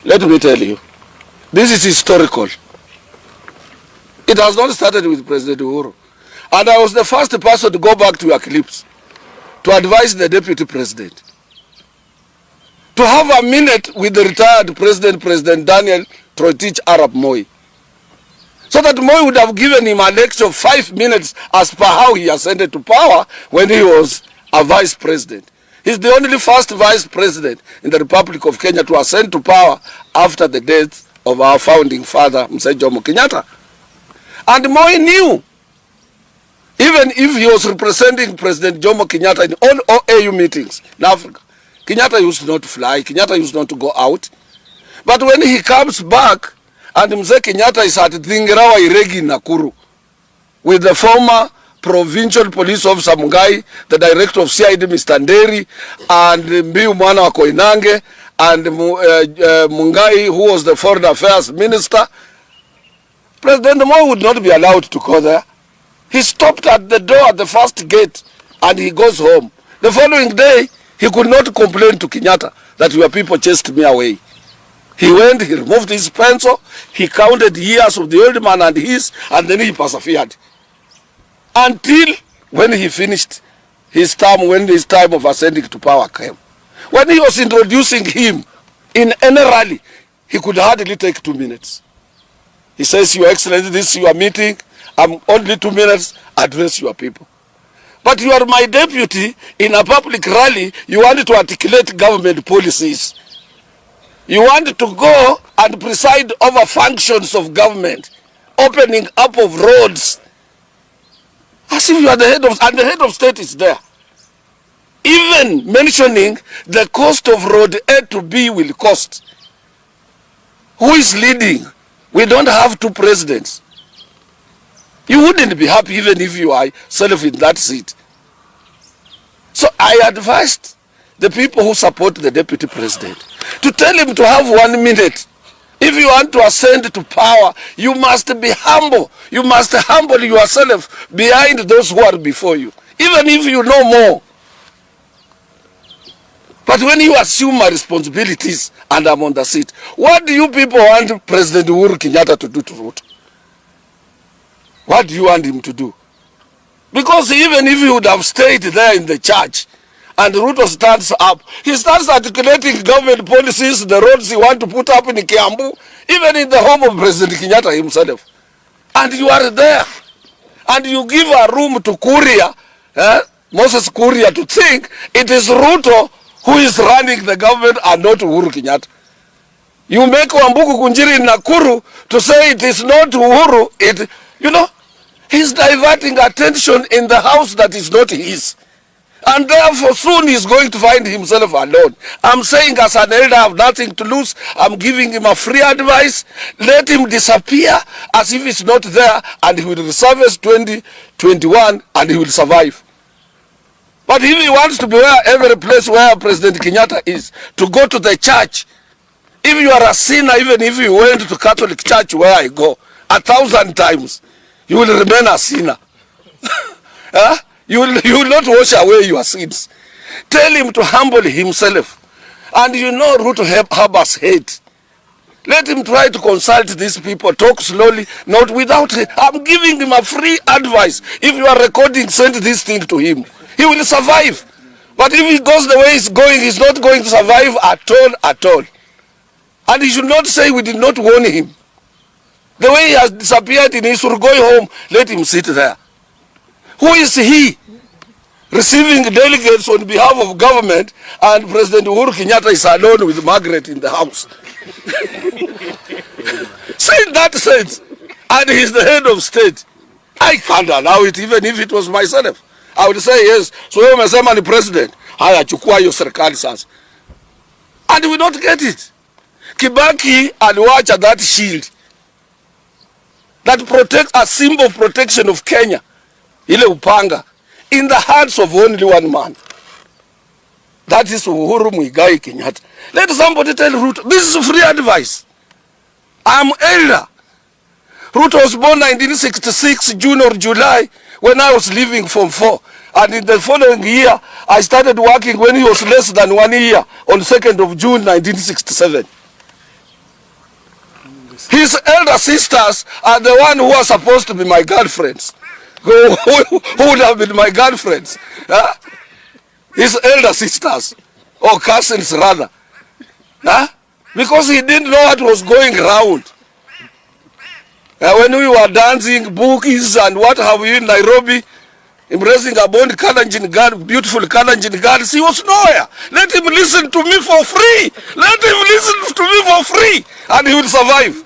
Let me tell you, this is historical. It has not started with President Uhuru. And I was the first person to go back to your clips to advise the Deputy President to have a minute with the retired President, President Daniel Toroitich Arap Moi, so that Moi would have given him a lecture of 5 minutes as per how he ascended to power when he was a Vice President. He's the only first Vice President in the Republic of Kenya to ascend to power after the death of our founding father, Mzee Jomo Kenyatta. And Moi knew, even if he was representing President Jomo Kenyatta in all OAU meetings in Africa, Kenyatta used not to fly, Kenyatta used not to go out. But when he comes back, and Mzee Kenyatta is at Thingirawa Iregi Nakuru, with the former provincial police officer Mungai, the director of CID Mr. Nderi, and Mbiu Mwana wa Koinange, and Mungai, who was the foreign affairs minister, President Moi would not be allowed to go there. He stopped at the door at the first gate and he goes home. The following day, he could not complain to Kenyatta that your people chased me away. He went, he removed his pencil, he counted years of the old man and his, and then he persevered. Until when he finished his term, when his time of ascending to power came. When he was introducing him in any rally, he could hardly take 2 minutes. He says, Your Excellency, this is your meeting. I'm only 2 minutes, address your people. But you are my deputy. In a public rally, you want to articulate government policies. You want to go and preside over functions of government, opening up of roads, as if you are the head of, and the head of state is there. Even mentioning the cost of road A to B will cost. Who is leading? We don't have 2 presidents. You wouldn't be happy even if you are self in that seat. So I advised the people who support the deputy president to tell him to have 1 minute. If you want to ascend to power, you must be humble. You must humble yourself behind those who are before you, even if you know more. But when you assume my responsibilities and I'm on the seat, what do you people want President Uhuru Kenyatta to do to Ruto? What do you want him to do? Because even if he would have stayed there in the church and Ruto stands up, he starts articulating government policies, the roads he wants to put up in Kiambu, even in the home of President Kenyatta himself. And you are there. And you give a room to Kuria, Moses Kuria, to think it is Ruto who is running the government and not Uhuru Kenyatta. You make Wambuku Kunjiri in Nakuru to say it is not Uhuru, he's diverting attention in the house that is not his. And therefore soon he's going to find himself alone. I'm saying as an elder, I have nothing to lose. I'm giving him a free advice. Let him disappear as if it's not there, and he will resurface 2021 and he will survive. But if he wants to be every place where President Kenyatta is, to go to the church, if you are a sinner, even if you went to Catholic church where I go 1,000 times, you will remain a sinner. You will not wash away your sins. Tell him to humble himself. And Ruto harbors hate. Let him try to consult these people, talk slowly, not without hate. I'm giving him a free advice. If you are recording, send this thing to him. He will survive. But if he goes the way he's going, he's not going to survive at all. And he should not say we did not warn him. The way he has disappeared in his going home, let him sit there. Who is he? Receiving delegates on behalf of government, and President Uhuru Kenyatta is alone with Margaret in the house. Say in that sense, and he's the head of state. I can't allow it, even if it was myself. I would say yes. So wewe umesema ni president. Haya, chukua hiyo serikali sasa. And we don't get it. Kibaki aliwacha that shield that protects, a symbol of protection of Kenya, ile upanga, in the hands of only one man. That is Uhuru Muigai Kenyatta. Let somebody tell Ruto, this is free advice. I'm elder. Ruto was born 1966, June or July, when I was leaving Form 4. And in the following year, I started working when he was less than 1 year, on 2nd of June, 1967. His elder sisters are the one who are supposed to be my girlfriends. Who would have been my girlfriends? Huh? His elder sisters, or cousins rather. Huh? Because he didn't know what was going around. When we were dancing bookies and what have you in Nairobi, embracing a bond Kalenjin girl, beautiful Kalenjin girls, he was nowhere. Let him listen to me for free. Let him listen to me for free, and he will survive.